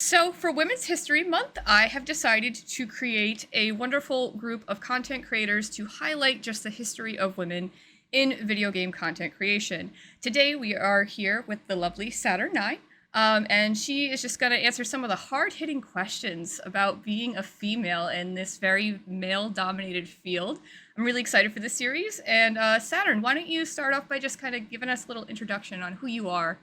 So, for Women's History Month, I have decided to create a wonderful group of content creators to highlight just the history of women in video game content creation. Today, we are here with the lovely Satur9, and she is just going to answer some of the hard hitting questions about being a female in this very male dominated field. I'm really excited for this series. And Saturn, why don't you start off by just kind of giving us a little introduction on who you are?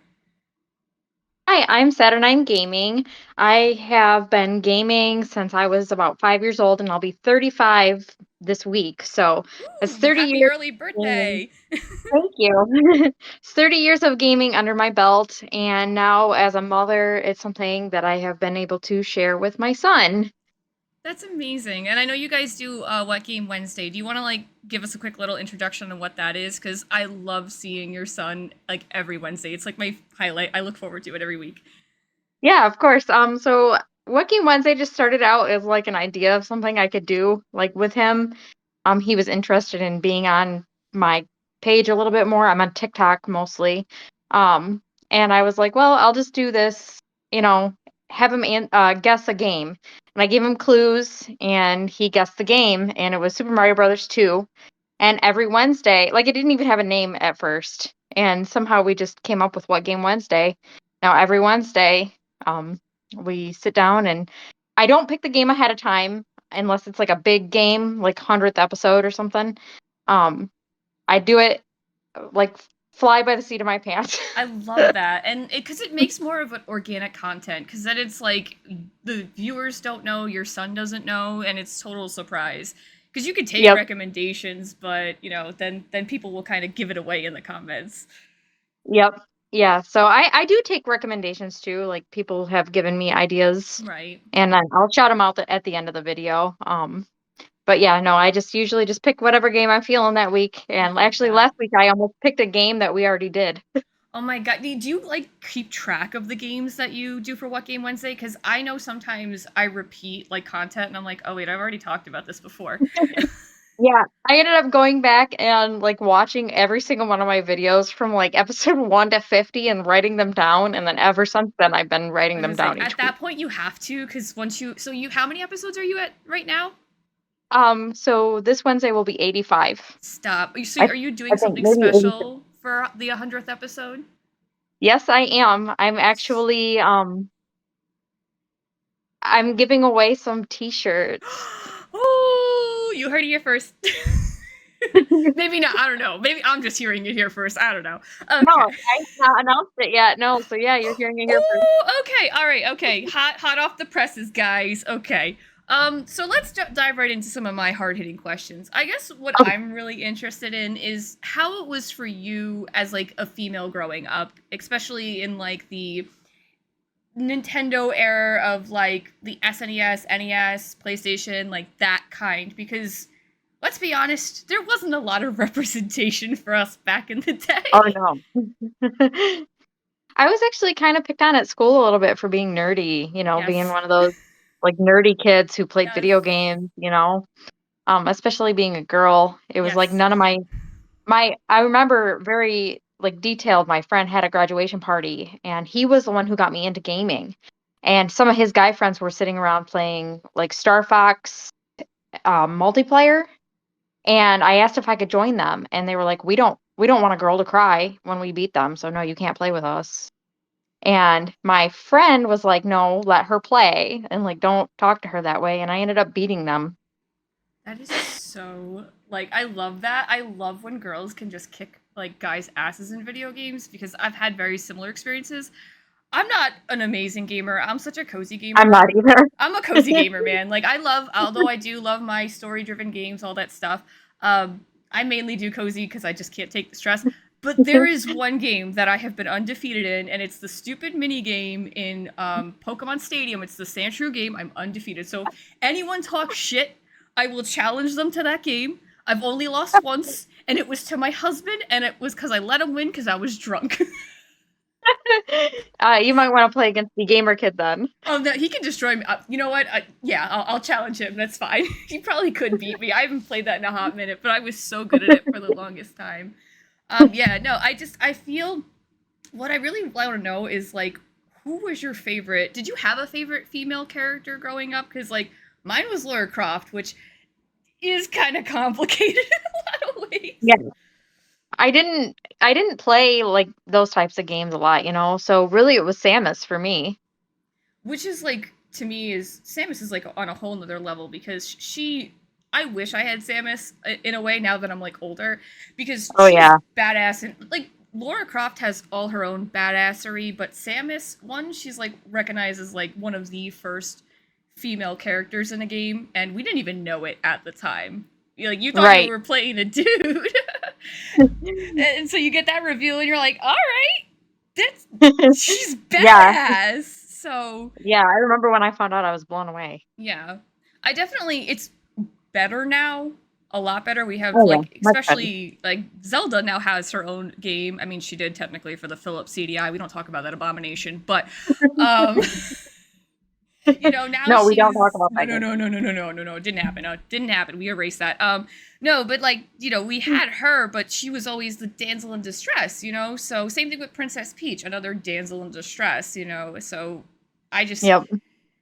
Hi, I'm Satur9gaming. I have been gaming since I was about 5 years old, and I'll be 35 this week. So it's Ooh, 30 happy years early of gaming. birthday! Thank you. It's 30 years of gaming under my belt, and now as a mother, it's something that I have been able to share with my son. That's amazing. And I know you guys do What Game Wednesday. Do you want to give us a quick little introduction on what that is? Because I love seeing your son every Wednesday. It's like my highlight. I look forward to it every week. Yeah, of course. So Working Wednesday just started out as like an idea of something I could do like with him. He was interested in being on my page a little bit more. I'm on TikTok mostly. Um, and I was like, well, I'll just do this, you know, have him guess a game. And I gave him clues and he guessed the game and it was Super Mario Brothers 2. And every Wednesday, like it didn't even have a name at first. And somehow we just came up with What Game Wednesday. Now every Wednesday, um, we sit down and I don't pick the game ahead of time unless it's like a big game, like 100th episode or something. Um, I do it like fly by the seat of my pants. I love that. And because it makes more of an organic content, because then it's like the viewers don't know, your son doesn't know, and it's total surprise. Because you could take Yep. recommendations, but then people will kind of give it away in the comments. Yep. Yeah. So I do take recommendations too. Like people have given me ideas Right. and then I'll shout them out at the end of the video. But yeah, no, I just usually just pick whatever game I'm feeling that week. I And love actually that. last week I almost picked a game that we already did. Oh my god, do you keep track of the games that you do for What Game Wednesday? Because I know sometimes I repeat content and I'm like, oh wait, I've already talked about this before. Yeah, I ended up going back and like watching every single one of my videos from like episode 1 to 50 and writing them down. And then ever since then, I've been I writing was them gonna say down at each week. that point you have to because once you how many episodes are you at right now? So this Wednesday will be 85. Stop. So I, are you I doing think something maybe 86. special for the 100th episode? Yes, I am. Nice. I'm giving away some t-shirts. Oh, you heard it here first. Maybe not. I don't know. Maybe I'm just hearing it here first. I don't know. No, Okay. I've not announced it yet. No, so yeah, you're hearing it here first. Oh, okay. All right. Okay. Hot off the presses, guys. Okay. So let's dive right into some of my hard-hitting questions. I guess what Okay. I'm really interested in is how it was for you as a female growing up, especially in the Nintendo era of the SNES, NES, PlayStation, like that kind because let's be honest, there wasn't a lot of representation for us back in the Oh day. no. I was actually kind of picked on at school a little bit for being nerdy, being Yes. one of those like nerdy kids who played Yes. video games. Especially being a girl. It was like Yes. none of my I remember very like detailed my friend had a graduation party and he was the one who got me into gaming. And some of his guy friends were sitting around playing like Star Fox multiplayer and I asked if I could join them and they were like we don't want a girl to cry when we beat them, so no, you can't play with us. And my friend was like, "No, let her play and like don't talk to her that way." And I ended up beating them. That is so I love that. I love when girls can just kick guys' asses in video games because I've had very similar experiences. I'm not an amazing gamer. I'm such a cozy I'm not gamer. either. I'm a cozy gamer, man. I love, although I do love my story-driven games, all that stuff. I mainly do cozy because I just can't take the stress. But there is one game that I have been undefeated in, and it's the stupid mini game in Pokemon Stadium. It's the Sandshrew game. I'm undefeated. So if anyone talks shit, I will challenge them to that game. I've only lost once, and it was to my husband, and it was because I let him win because I was drunk. You might want to play against the gamer kid then. Oh no, he can destroy me. You know what? Yeah, I'll challenge him. That's fine. He probably could beat me. I haven't played that in a hot minute, but I was so good at it for the longest time. Yeah, no, I feel what I really want to know is who was your favorite? Did you have a favorite female character growing up? Because like mine was Lara Croft, which is kind of complicated in a lot of ways. Yeah. I didn't play like those types of games a lot, so really it was Samus for me. Which is like to me is Samus is like on a whole nother level because she. I wish I had Samus in a way now that I'm like older because Oh she's yeah. badass and like Laura Croft has all her own badassery, but Samus, one, she's like recognized as like one of the first female characters in a game, and we didn't even know it at the time. Like you thought you Right. were playing a dude, and so you get that reveal, and you're like, all right, that's she's Yeah. badass. So Yeah, I remember when I found out I was blown away. yeah, I definitely it's better now, a lot better. We have Oh yeah, like much better. especially like Zelda now has her own game. I mean, she did technically for the Philips CDI. We don't talk about that abomination, but um now No, we don't talk she's about no that no game. no no no no no no no it didn't happen. No, it didn't happen. We erased that. No, but like, we had her, but she was always the damsel in distress, So same thing with Princess Peach, another damsel in distress, So I just Yep.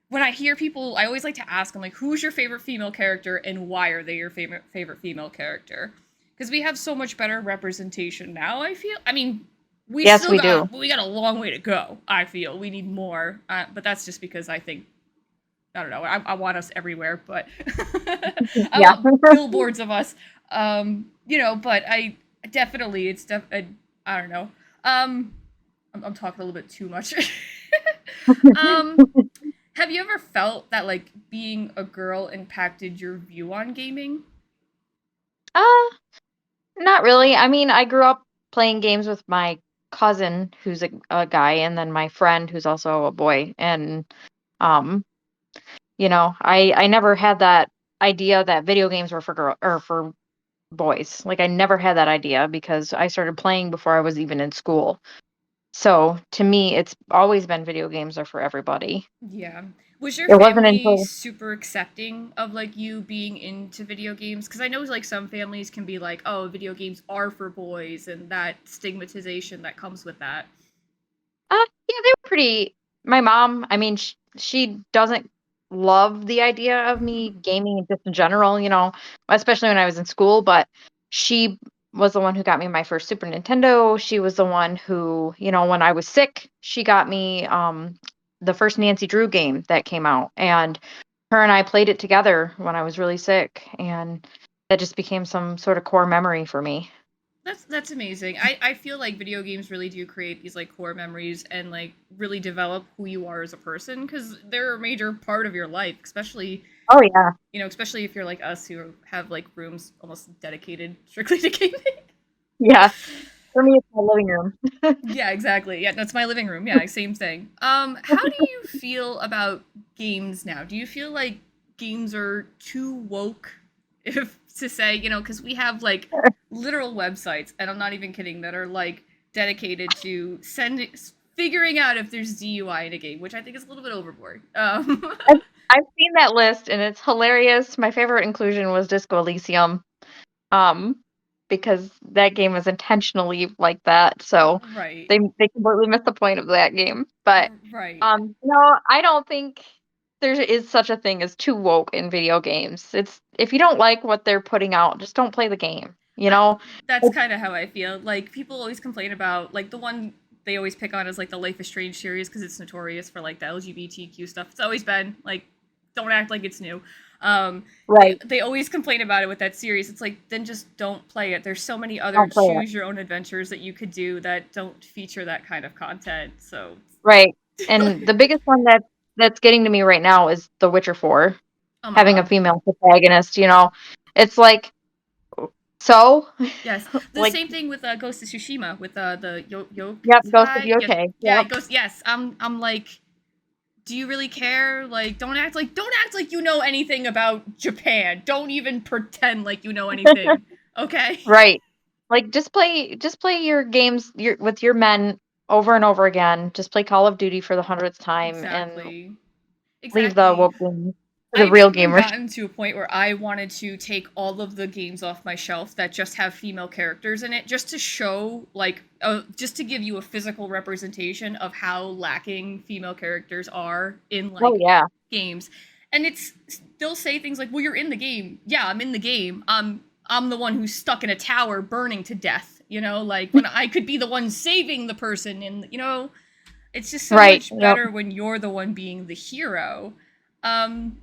when I hear people, I always like to ask them like, who's your favorite female character and why are they your favorite female character? Because we have so much better representation now. I feel. I mean, Yes, we do. we got a long way to go. I feel we need more, but that's just because I think I don't know. I want us everywhere, but I Yeah. want billboards of us. But I definitely I don't know. I'm talking a little bit too much. um, have you ever felt that like being a girl impacted your view on gaming? Uh, Not really. I mean, I grew up playing games with my cousin, who's a guy, and then my friend, who's also a boy. And um, I never had that idea that video games were for girl or for boys. Like I never had that idea because I started playing before I was even in school. So to me, it's always been video games are for everybody. Yeah. Was your It wasn't family until super accepting of like you being into video games? Because I know like some families can be like, oh, video games are for boys, and that stigmatization that comes with that. yeah, they were pretty. My mom, I mean, she doesn't love the idea of me gaming just in general, especially when I was in school, but she was the one who got me my first Super Nintendo. She was the one who, when I was sick, she got me the first Nancy Drew game that came out. And her and I played it together when I was really sick. And that just became some sort of core memory for me. That's amazing. I feel like video games really do create these like core memories and like really develop who you are as a person because they're a major part of your life, especially Oh, yeah. especially if you're like us who have like rooms almost dedicated strictly to gaming. Yeah. For me, it's my living room. Yeah, exactly. Yeah, that's my living room. Yeah, same thing. How do you feel about games now? Do you feel like games are too woke, if to say, because we have like literal websites, and I'm not even kidding, that are like dedicated to figuring out if there's DUI in a game, which I think is a little bit overboard. I've I've seen that list and it's hilarious. My favorite inclusion was Disco Elysium, um, because that game was intentionally like that. So Right, they completely missed the point of that game. But right. no, I don't think there is such a thing as too woke in video games. It's if you don't like what they're putting out, just don't play the game. I, that's It's- kind of how I feel. Like people always complain about like the one they always pick on is like the Life is Strange series because it's notorious for like the LGBTQ stuff. It's always been like, don't act like it's new. They right. they always complain about it with that series. It's like then just don't play it. There's so many other Don't play it. choose your own adventures that you could do that don't feature that kind of content. So Right. And the biggest one that's getting to me right now is The Witcher 4, oh my having a god. female protagonist. It's like so Yes, the like same thing with Ghost of Tsushima with the yep, Ghost of Yokai. Yeah, Yote. yeah, Yep. it goes. Yes, I'm like, do you really care? Like, don't act like you know anything about Japan. Don't even pretend like you know anything. Okay? Right. Like just play your games with your men over and over again. Just play Call of Duty for the 100th time and Exactly. leave the Exactly. woke games. The I've real even gamers. gotten to a point where I wanted to take all of the games off my shelf that just have female characters in it, just to show, like, just to give you a physical representation of how lacking female characters are in, Oh like, yeah. games. And it's, they'll say things like, well, you're in the game. Yeah, I'm in the game. I'm the one who's stuck in a tower burning to death, you know, like, when I could be the one saving the person, and, you know, it's just so Right. much Yep. better when you're the one being the hero.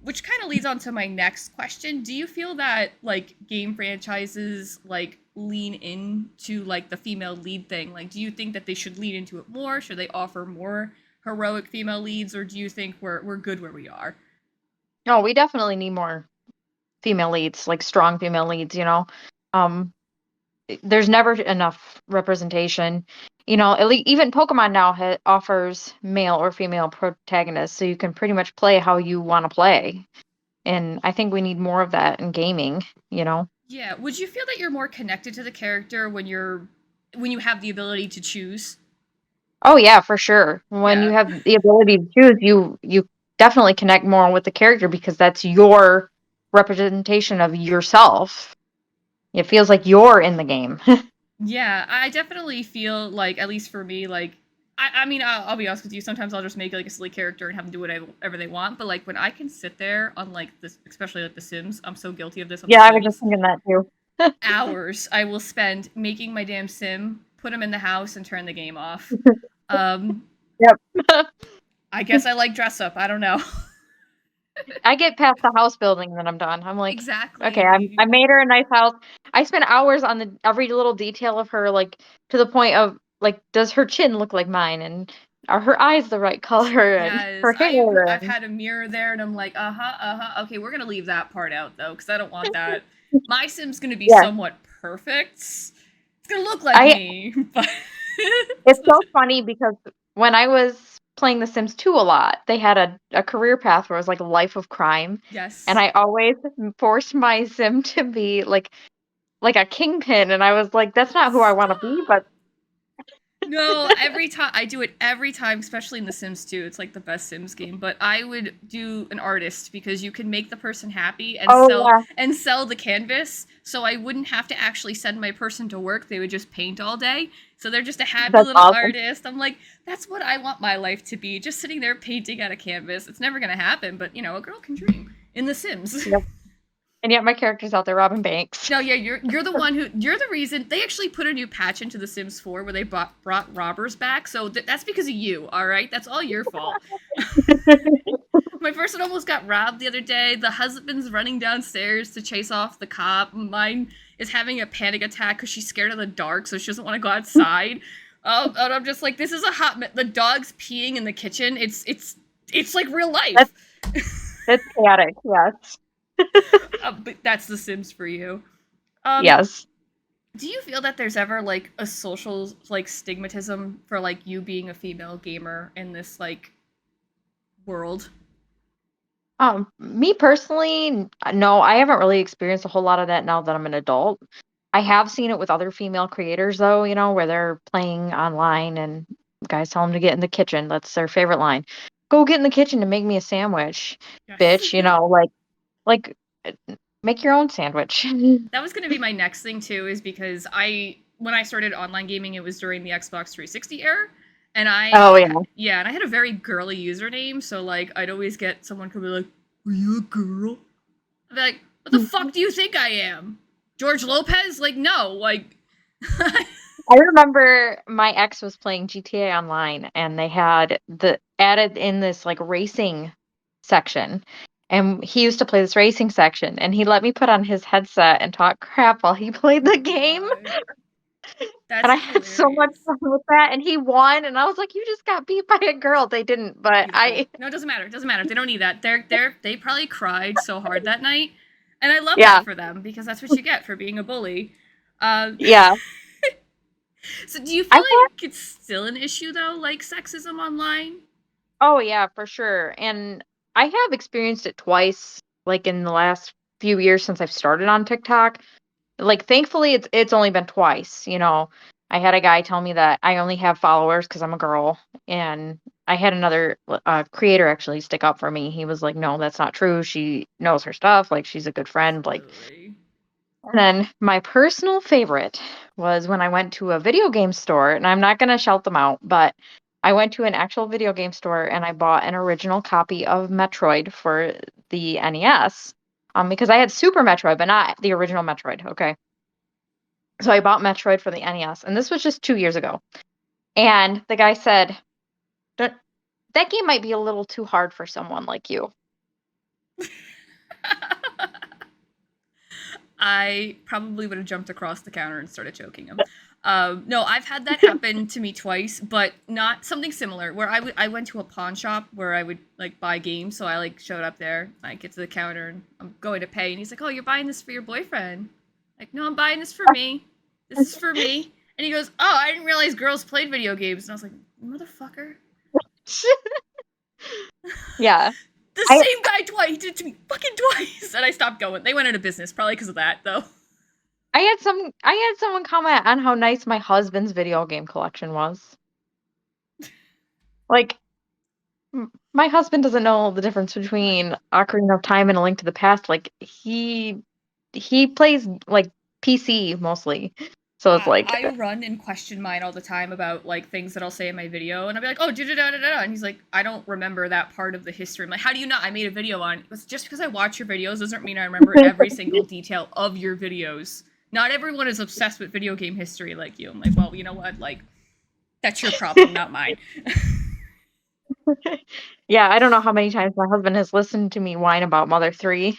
Which kind of leads on to my next question. Do you feel that, like, game franchises, like, lean into, like, the female lead thing? Like, do you think that they should lean into it more? Should they offer more heroic female leads, or do you think we're good where we are? No, we definitely need more female leads, like strong female leads, you know. Um there's never enough representation. You know, at least even Pokemon now offers male or female protagonists, so you can pretty much play how you want to play. And I think we need more of that in gaming, you know. Yeah. Would you feel that you're more connected to the character when you have the ability to choose? Oh yeah, for sure. When you Yeah. have the ability to choose, you definitely connect more with the character because that's your representation of yourself. It feels like you're in the game. Yeah, I definitely feel like, at least for me, like, I mean, I'll be honest with you. Sometimes I'll just make like a silly character and have them do whatever they want. But like when I can sit there on like this, especially like The Sims, I'm so guilty of this on The Yeah, I was just Sims. thinking that too. Hours I will spend making my damn sim, put him in the house, and turn the game off. Um, Yep. I guess I like dress up. I don't know. I get past the house building and then I'm done. I'm like, okay, Exactly. I made her a nice house. I spent hours on the every little detail of her, like to the point of like, does her chin look like mine, and are her eyes the right color, and Yes, her hair, I've and had a mirror there, and I'm like, okay, we're gonna leave that part out though, because I don't want that. My Sim's gonna be yeah. somewhat perfect. It's gonna look like I me, but It's so funny because when I was playing The Sims 2 a lot, they had a career path where it was like a life of crime, and yes. I always forced my Sim to be like a kingpin, and I was like, that's not who I want to be, Stop. but No, every time I do it every time, especially in The Sims 2. It's like the best Sims game. But I would do an artist because you can make the person happy and oh sell yeah, the canvas. So I wouldn't have to actually send my person to work. They would just paint all day. So they're just a happy that's little awesome. artist. I'm like, that's what I want my life to be. Just sitting there painting at a canvas. It's never gonna happen, but you know, a girl can dream in The Sims. Yep. And yet my character's out there robbing banks. No, yeah, you're the one who you're the reason they actually put a new patch into The Sims 4 where they brought robbers back. So that's because of you, all right? That's all your fault. My person almost got robbed the other day. The husband's running downstairs to chase off the cop. Mine is having a panic attack because she's scared of the dark, so she doesn't want to go outside. Oh, and I'm just like, this is a the dog's peeing in the kitchen. It's like real life. That's that's chaotic. Yes, But that's The Sims for you. Um, yes. do you feel that there's ever like a social like stigmatism for like you being a female gamer in this like world? Me personally, no, I haven't really experienced a whole lot of that now that I'm an adult. I have seen it with other female creators though, you know, where they're playing online and guys tell them to get in the kitchen. That's their favorite line. Go get in the kitchen to make me a sandwich, Yes. bitch, you know, like make your own sandwich. That was going to be my next thing too, is because I when I started online gaming, it was during the Xbox 360 era, and Oh yeah. yeah, and I had a very girly username, so like I'd always get someone could be like, "Are you a girl?" I'd be like, "What the fuck do you think I am, George Lopez?" Like, no, like, I remember my ex was playing GTA Online and they had the added in this like racing section. And he used to play this racing section and he let me put on his headset and talk crap while he played the game. God, And that's I had so much hilarious. fun with that. And he won. And I was like, you just got beat by a girl. They didn't, but Beautiful. No, it doesn't matter. It doesn't matter. They don't need that. They probably cried so hard that night, and I love yeah, that for them because that's what you get for being a bully. Uh, yeah. so, do you I feel had, like it's still an issue though, like sexism online? oh, yeah, for sure. And I have experienced it twice, like in the last few years since I've started on TikTok. Like, thankfully, it's only been twice, you know. I had a guy tell me that I only have followers because I'm a girl, and I had another creator actually stick up for me. He was like, "No, that's not true. She knows her stuff. Like, she's a good friend." Like, Absolutely. and then my personal favorite was when I went to a video game store, and I'm not gonna shout them out, but I went to an actual video game store and I bought an original copy of Metroid for the NES. Because I had Super Metroid, but not the original Metroid. Okay. So I bought Metroid for the NES, and this was just 2 years ago. And the guy said, "Don't- that game might be a little too hard for someone like you." I probably would have jumped across the counter and started choking him. No, I've had that happen to me twice, but not something similar. Where I went to a pawn shop where I would like buy games, so I like showed up there. I get to the counter and I'm going to pay, and he's like, "Oh, you're buying this for your boyfriend?" Like, "No, I'm buying this for me. This is for me." And he goes, "Oh, I didn't realize girls played video games." And I was like, "Motherfucker." Yeah. The I same guy twice. He did it to me fucking twice. And I stopped going. They went out of business, probably because of that, though. I had someone comment on how nice my husband's video game collection was. Like, my husband doesn't know the difference between Ocarina of Time and A Link to the Past. Like, he plays like PC mostly. So it's like, I run and question mine all the time about like things that I'll say in my video, and I'll be like, "Oh, da da da da da," and he's like, "I don't remember that part of the history." I'm like, "How do you not? I made a video on it." It's just because I watch your videos doesn't mean I remember every single detail of your videos. Not everyone is obsessed with video game history like you. I'm like, well, you know what? Like, that's your problem, not mine. yeah, I don't know how many times my husband has listened to me whine about Mother 3.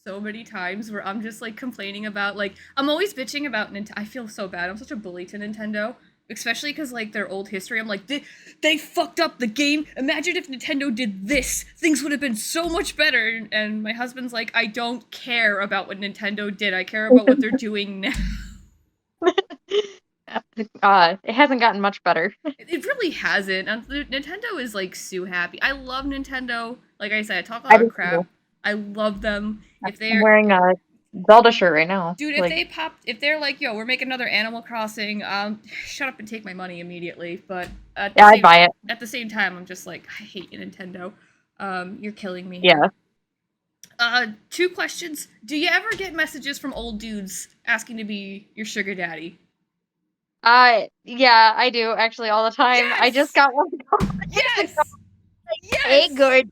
So many times where I'm just like complaining about like I'm always bitching about Nintendo. I feel so bad. I'm such a bully to Nintendo, especially because like their old history. I'm like they fucked up the game. Imagine if Nintendo did this, things would have been so much better. And my husband's like, I don't care about what Nintendo did. I care about what they're doing now. It hasn't gotten much better. It really hasn't. Nintendo is like so happy. I love Nintendo. Like I said, I talk a I lot of do crap. too. I love them. If I'm they're wearing a Zelda shirt right now. Dude, Like, if they're like, yo, we're making another Animal Crossing, shut up and take my money immediately. But yeah, I'd buy it. at the same time, I'm just like, I hate you, Nintendo. You're killing me here. Yeah. Two questions. Do you ever get messages from old dudes asking to be your sugar daddy? Yeah, I do actually all the time. I just Yes! got one. Yes! Hey, Yes! good.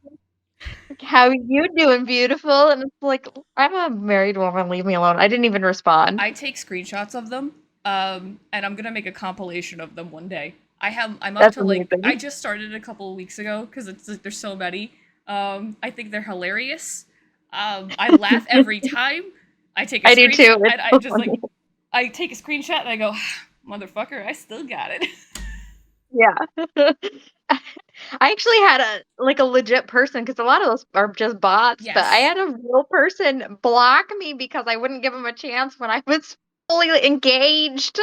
How you doing, beautiful? And it's like, I'm a married woman. Leave me alone. I didn't even respond. I take screenshots of them, and I'm gonna make a compilation of them one day. I'm up That's to like, amazing. I just started a couple of weeks ago because it's like there's so many. I think they're hilarious. I laugh every time. I take a I do too. screenshot It's and I so just like funny. I take a screenshot and I go, motherfucker, I still got it. Yeah. I actually had a legit person because a lot of those are just bots, but I Yes. had a real person block me because I wouldn't give him a chance when I was fully engaged.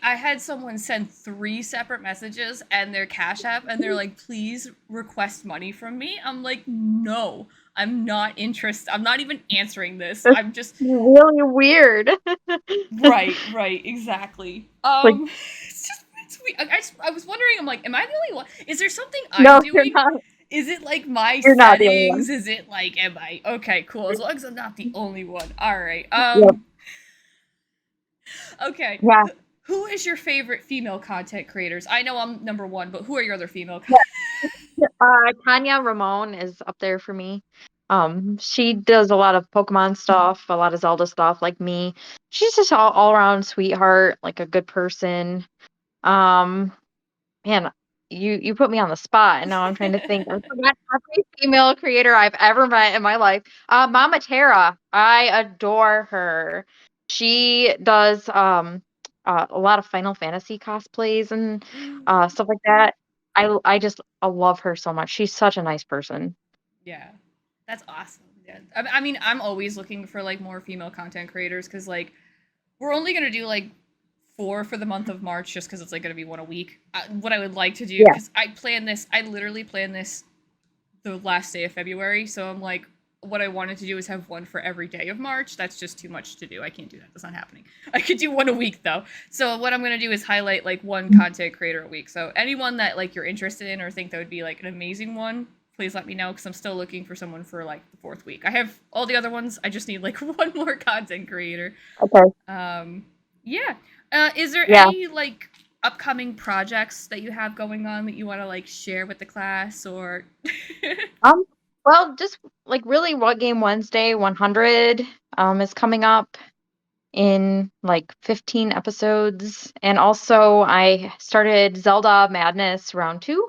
I had someone send 3 separate messages and their Cash App, and they're like, please request money from me. I'm like, no, I'm not interested. I'm not even answering this. That's I'm just really weird. right, exactly. Like, It's weird. I was wondering. I'm like, am I the only one? Is there something I'm no, you're doing? not. Is it like my You're not the only one. settings? Is it like, am I okay? Cool. As long as I'm not the only one. All right. Yep. Okay. Yeah. Who is your favorite female content creators? I know I'm number one, but who are your other female? Tanya Ramon is up there for me. She does a lot of Pokemon stuff, a lot of Zelda stuff, like me. She's just all around sweetheart, like a good person. Um, Man, you put me on the spot, and now I'm trying to think. I forgot every female creator I've ever met in my life. Mama Tara, I adore her. She does a lot of Final Fantasy cosplays and Ooh. stuff like that. I love her so much. She's such a nice person. Yeah, that's awesome. Yeah, I mean, I'm always looking for like more female content creators because like we're only gonna do like 4 for the month of March just because it's like gonna be one a week. What I would like to do Yeah. because I literally planned this the last day of February, so I'm like, what I wanted to do is have one for every day of March. That's just too much to do. I can't do that. That's not happening. I could do one a week though. So what I'm gonna do is highlight like one content creator a week. So anyone that like you're interested in or think that would be like an amazing one, please let me know because I'm still looking for someone for like the 4th week. I have all the other ones. I just need like one more content creator. Okay. Yeah. Is there Yeah. any like upcoming projects that you have going on that you want to like share with the class or? Um, well, just like really What Game Wednesday 100 is coming up in like 15 episodes. And also I started Zelda Madness Round 2,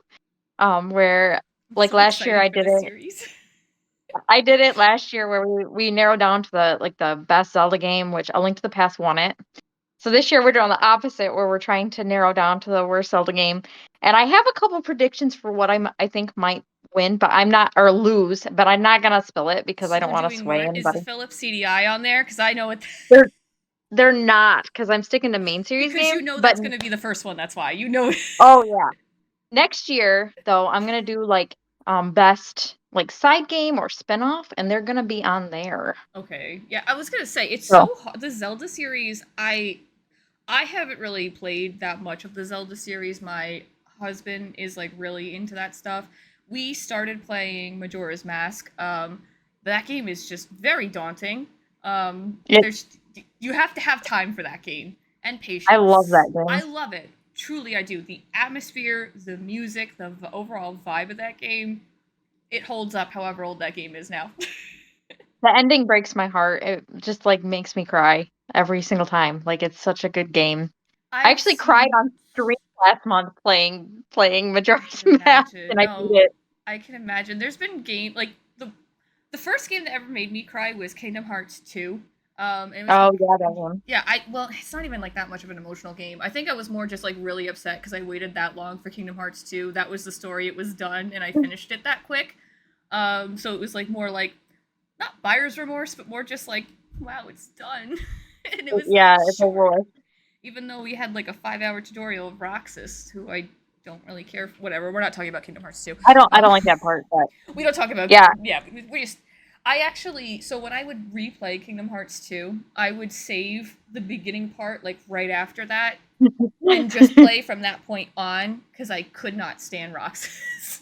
where I'm like so last year excited for this series. I did it last year where we narrowed down to the best Zelda game, which A Link to the Past won it. So this year we're doing the opposite, where we're trying to narrow down to the worst Zelda game. And I have a couple predictions for what I think might win, but I'm not or lose, but I'm not gonna spill it because I So don't we're want to doing sway what? Is the anybody. Philips CDI on there? Because I know it. They're they're not because I'm sticking to main series Because you game. know But that's going to be the first one. That's why you know. oh yeah, next year though I'm gonna do like best like side game or spinoff, and they're gonna be on there. Okay. Yeah, I was gonna say it's So so hard. The Zelda series, I haven't really played that much of the Zelda series. My husband is like really into that stuff. We started playing Majora's Mask. That game is just very daunting. yeah, There's you have to have time for that game and I love patience. that I game. love it. Truly, I do. The atmosphere, the music, the overall vibe of that game, it holds up however old that game is now. The ending breaks my heart. It just like makes me cry every single time. Like it's such a good game. I I've actually cried seen on stream last month playing I Majora's can Mask, imagine. and I beat No, it. I can imagine. There's been game like the first game that ever made me cry was Kingdom Hearts 2. It was Oh yeah, that one. yeah, I well, it's not even like that much of an emotional game. I think I was more just like really upset because I waited that long for Kingdom Hearts 2. That was the story, it was done, and I finished it that quick. So it was like more like not buyer's remorse, but more just like, wow, it's done. And it was Yeah, that it's a short. war. Even though we had like a 5 hour tutorial of Roxas, who I don't really care for. Whatever, we're not talking about Kingdom Hearts 2. I Um, don't like that part, but we don't talk about yeah. yeah. We just I actually so when I would replay Kingdom Hearts 2, I would save the beginning part like right after that and just play from that point on because I could not stand Roxas.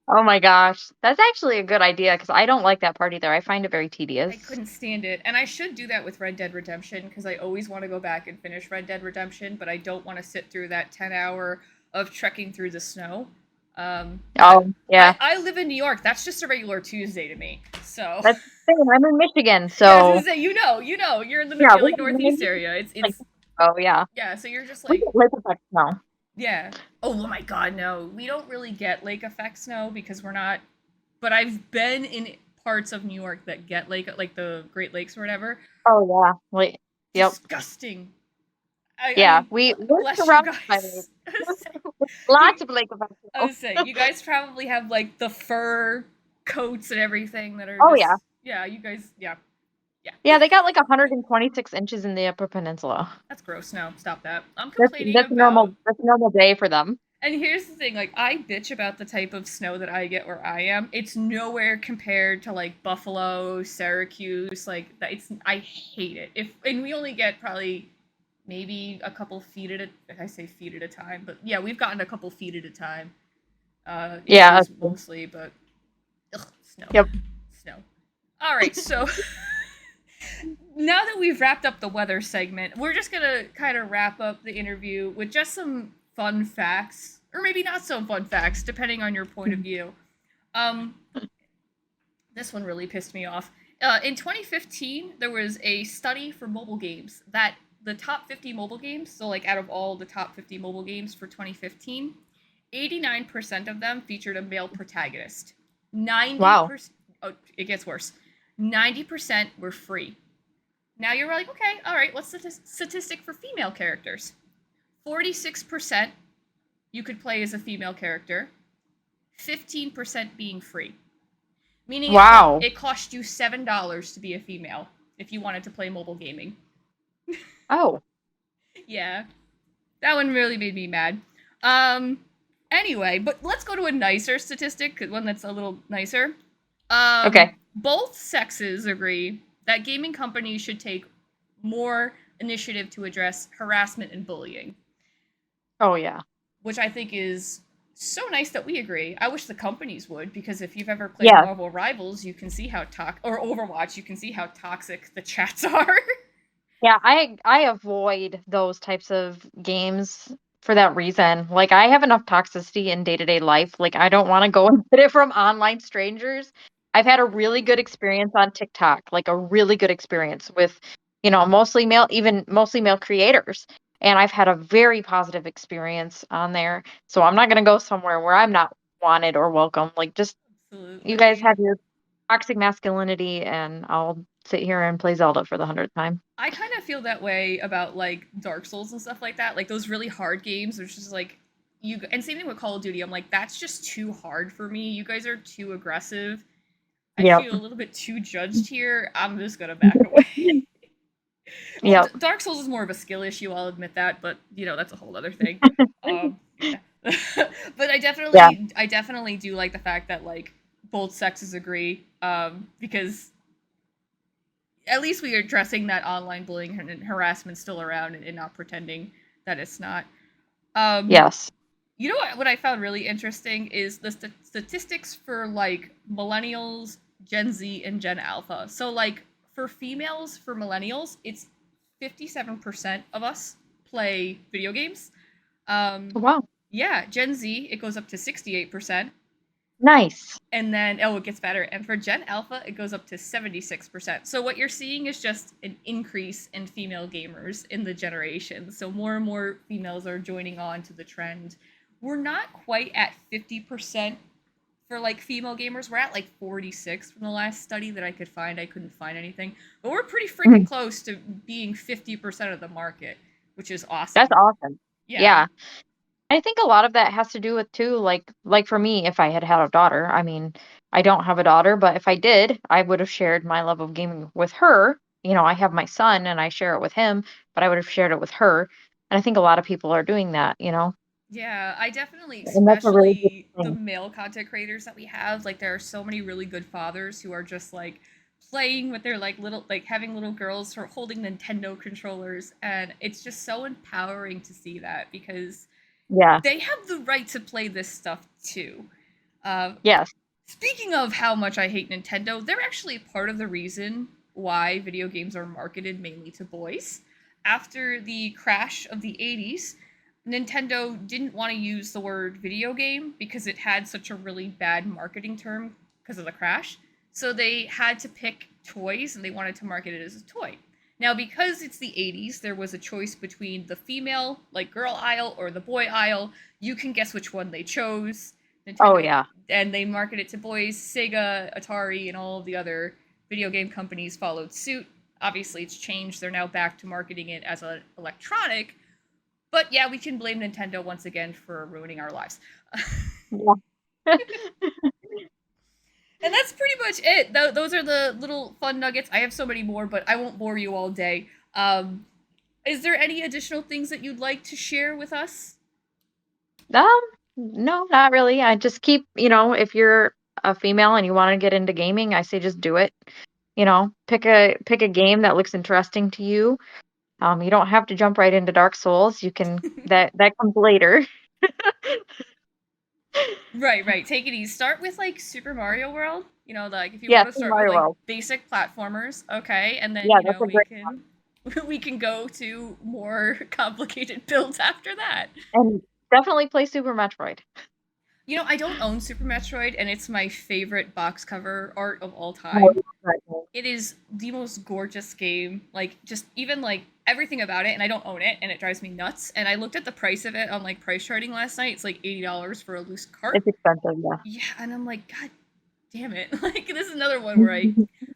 Oh my gosh, that's actually a good idea because I don't like that part either. I find it very I tedious. couldn't stand it. And I should do that with Red Dead Redemption because I always want to go back and finish Red Dead Redemption, but I don't want to sit through that 10 hour of trekking through the snow. That Oh yeah, I live in New York. That's just a regular Tuesday to me. So that's the thing. I'm in Michigan, yeah, I was gonna so say, you're in the yeah, we like can maybe northeast area. like It's oh yeah, yeah. So you're just we like get lake effect now. yeah. Oh my God, no. We don't really get lake effect snow because we're not. But I've been in parts of New York that get lake like the Great Lakes or whatever. Oh yeah, like yep. Disgusting. I Yeah, mean, we're bless you surrounded by guys. lots you, of lake effect I snow. was saying, you guys probably have like the fur coats and everything that are Oh yeah, just yeah. You guys, yeah, yeah. yeah. They got like 126 inches in the Upper Peninsula. That's gross. No, stop that. I'm complaining That's a about. normal day for them. And here's the thing, like I bitch about the type of snow that I get where I am. It's nowhere compared to like Buffalo, Syracuse, like that. It's I hate it. If and we only get probably maybe a couple feet at a. I say feet at a time, but yeah, we've gotten a couple feet at a time. Yeah. Inches mostly, but ugh, snow, Yep. snow. All right, so now that we've wrapped up the weather segment, we're just gonna kind of wrap up the interview with just some fun facts, or maybe not so fun facts, depending on your point of view. Um, this one really pissed me off. In 2015, there was a study for mobile games that the top 50 mobile games, so like out of all the top 50 mobile games for 2015, 89% of them featured a male protagonist. Wow. 90%, oh, it gets worse. 90% were free. Now you're like, okay, all right, what's the statistic for female characters? 46% you could play as a female character, 15% being free. Meaning Wow. it cost you $7 to be a female if you wanted to play mobile gaming. Oh. Yeah. That one really made me mad. Anyway, but let's go to a nicer statistic, one that's a little nicer. Okay. both sexes agree that gaming companies should take more initiative to address harassment and bullying, Oh yeah. which I think is so nice that we agree. I wish the companies would, because if you've ever played Yeah. Marvel Rivals, you can see how or Overwatch, you can see how toxic the chats are. Yeah, I avoid those types of games for that reason. Like I have enough toxicity in day-to-day life. Like I don't want to go and get it from online strangers. I've had a really good experience on TikTok, like a really good experience with, mostly male, even mostly male creators. And I've had a very positive experience on there. So I'm not going to go somewhere where I'm not wanted or welcome. Like just you guys Absolutely. have your toxic masculinity and I'll sit here and play Zelda for the 100th time. I kind of feel that way about like Dark Souls and stuff like that. Like those really hard games, which is like you and same thing with Call of Duty. I'm like, that's just too hard for me. You guys are too aggressive. I Yep. feel a little bit too judged here. I'm just gonna back away. Well, Yep. Dark Souls is more of a skill issue. I'll admit that, but that's a whole other thing. Yeah. But Yeah. I definitely do like the fact that like both sexes agree, because at least we are addressing that online bullying and harassment still around, and not pretending that it's not. Um, Yes. you know what I found really interesting is the statistics for like millennials, Gen Z, and Gen Alpha. So like for females, for millennials, it's 57% of us play video games. Um, Wow. yeah, Gen Z it goes up to 68%. Nice. And then it gets better. And for Gen Alpha, it goes up to 76%. So what you're seeing is just an increase in female gamers in the generation. So more and more females are joining on to the trend. We're not quite at 50% for like female gamers. We're at like 46 from the last study that I could find. I couldn't find anything. But we're pretty freaking Mhm. close to being 50% of the market, which is That's awesome. awesome. Yeah. Yeah. I think a lot of that has to do with too, like for me, if I had had a daughter, I mean, I don't have a daughter, but if I did, I would have shared my love of gaming with her. I have my son and I share it with him, but I would have shared it with her. And I think a lot of people are doing that. Yeah, I definitely, And that's a really good especially the thing. male content creators that we have, like there are so many really good fathers who are just like playing with their like little like having little girls who are holding Nintendo controllers, and it's just so empowering to see that because Yeah. they have the right to play this stuff too. Uh, Yes. Speaking of how much I hate Nintendo, they're actually part of the reason why video games are marketed mainly to boys. After the crash of the 80s, Nintendo didn't want to use the word video game because it had such a really bad marketing term because of the crash. So they had to pick toys and they wanted to market it as a toy. Now, because it's the 80s, there was a choice between the female, like girl aisle, or the boy aisle. You can guess which one they chose. Oh Nintendo, yeah. and they market it to boys. Sega, Atari, and all of the other video game companies followed suit. Obviously, it's changed. They're now back to marketing it as an electronic. But yeah, we can blame Nintendo once again for ruining our lives. Yeah. And that's pretty much it. Those are the little fun nuggets. I have so many more, but I won't bore you all day. Is there any additional things that you'd like to share with us? Um, no, not really. I just if you're a female and you want to get into gaming, I say just do it. Pick a game that looks interesting to you. You don't have to jump right into Dark Souls. You can that comes later. Right, right. Take it easy. Start with like Super Mario World. Like if you Yeah, want to Super start with Mario like World. basic platformers, okay, and then Yeah, that's a we great can we can go to more complicated builds after that. and definitely play Super Metroid. I don't own Super Metroid, and it's my favorite box cover art of all Oh, time. yeah. It is the most gorgeous game. Like just even like everything about it, and I don't own it, and it drives me nuts. And I looked at the price of it on like price charting last night. It's like $80 for a loose cart. It's expensive, yeah. Yeah, and I'm like, God damn it! Like this is another one where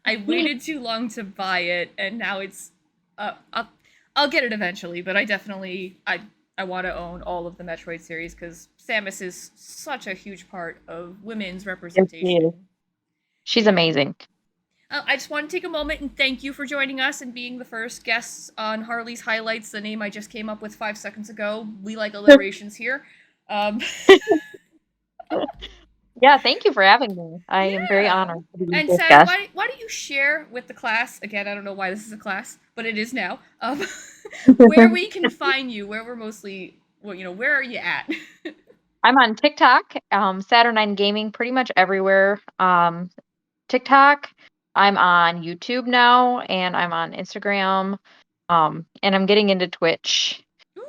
I waited too long to buy it, and now it's uh I'll, I'll get it eventually. But I want to own all of the Metroid series because Samus is such a huge part of women's Yes, she is. representation. She's amazing. I just want to take a moment and thank you for joining us and being the first guests on Harley's Highlights, the name I just came up with 5 seconds ago. We like alliterations here. Um, Yeah, thank you for having me. I am very yeah. honored to be your And first Sag, guest. why share with the class, again, I don't know why this is a class, but it is now, where we can find you, where we're mostly, well, where are you at? I'm on TikTok, Satur9gaming, pretty much everywhere. TikTok. I'm on YouTube now, and I'm on Instagram. And I'm getting into Twitch. Ooh,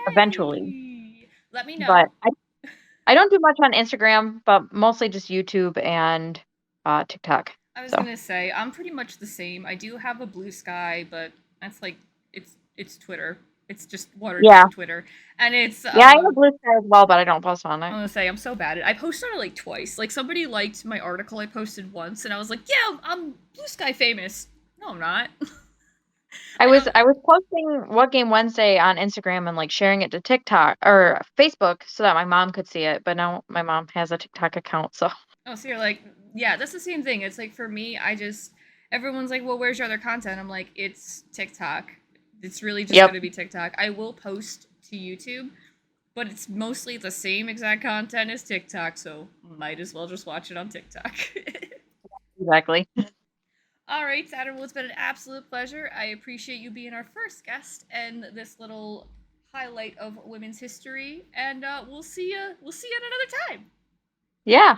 Eventually, yay! Let me but know. I don't do much on Instagram, but mostly just YouTube and TikTok. I was So gonna say I'm pretty much the same. I do have a Blue Sky, but that's like it's Twitter. It's just watered yeah, down Twitter, and it's yeah, I have a Blue Sky as well, but I don't post on it. I'm gonna say I'm so bad at it. I posted on it like twice. Like somebody liked my article I posted once, and I was like, yeah, I'm Blue Sky famous. No, I'm not. I I was don't. I was posting What Game Wednesday on Instagram and like sharing it to TikTok or Facebook so that my mom could see it, but now my mom has a TikTok account, so Oh, so you're like, yeah, that's the same thing. It's like for me, I just everyone's like, well, where's your other content? I'm like, it's TikTok. It's really just yep, gonna be TikTok. I will post to YouTube, but it's mostly the same exact content as TikTok, so might as well just watch it on TikTok. exactly. All right, Saturn, well, it's been an absolute pleasure. I appreciate you being our first guest and this little highlight of women's history. And we'll see you. We'll see you at another time. Yeah.